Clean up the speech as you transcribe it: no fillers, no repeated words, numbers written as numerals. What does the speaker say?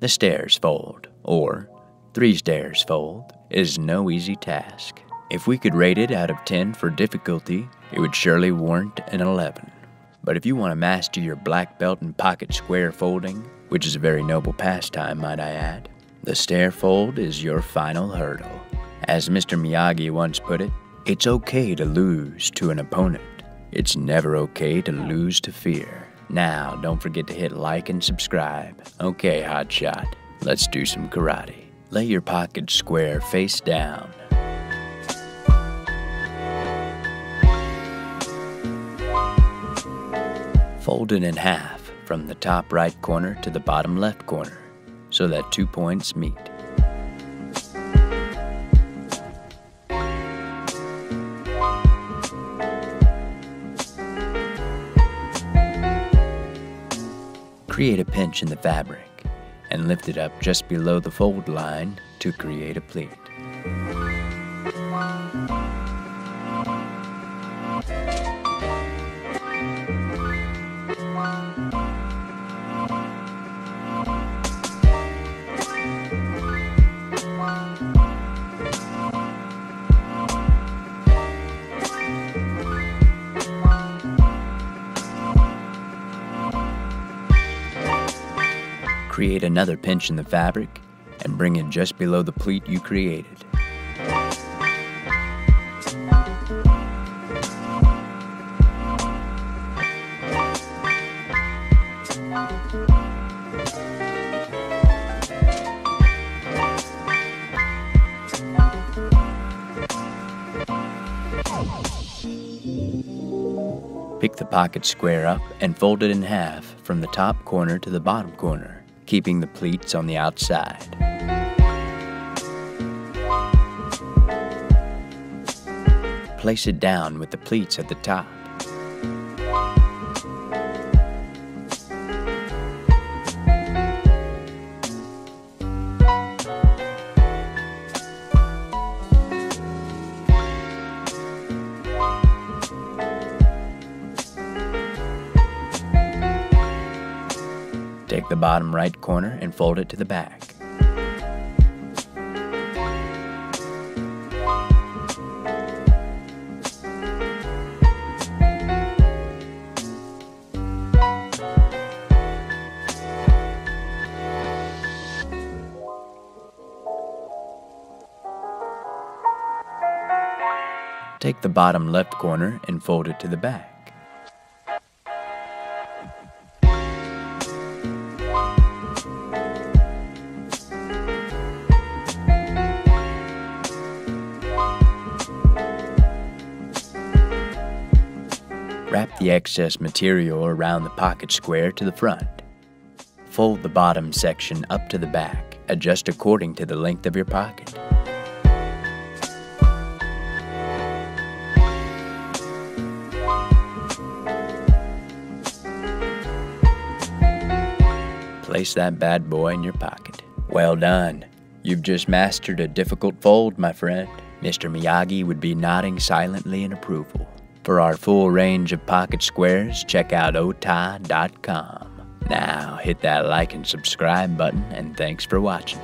The stairs fold, or 3 stairs fold, is no easy task. If we could rate it out of 10 for difficulty, it would surely warrant an 11. But if you want to master your black belt in pocket square folding, which is a very noble pastime, might I add, the stair fold is your final hurdle. As Mr. Miyagi once put it, it's okay to lose to an opponent. It's never okay to lose to fear. Now, don't forget to hit like and subscribe. Okay, hotshot, let's do some karate. Lay your pocket square face down. Fold it in half from the top right corner to the bottom left corner so that 2 points meet. Create a pinch in the fabric and lift it up just below the fold line to create a pleat. Create another pinch in the fabric and bring it just below the pleat you created. Pick the pocket square up and fold it in half from the top corner to the bottom corner, keeping the pleats on the outside. Place it down with the pleats at the top. Take the bottom right corner and fold it to the back. Take the bottom left corner and fold it to the back. Wrap the excess material around the pocket square to the front. Fold the bottom section up to the back. Adjust according to the length of your pocket. Place that bad boy in your pocket. Well done. You've just mastered a difficult fold, my friend. Mr. Miyagi would be nodding silently in approval. For our full range of pocket squares, check out OTAA.com. Now, hit that like and subscribe button, and thanks for watching.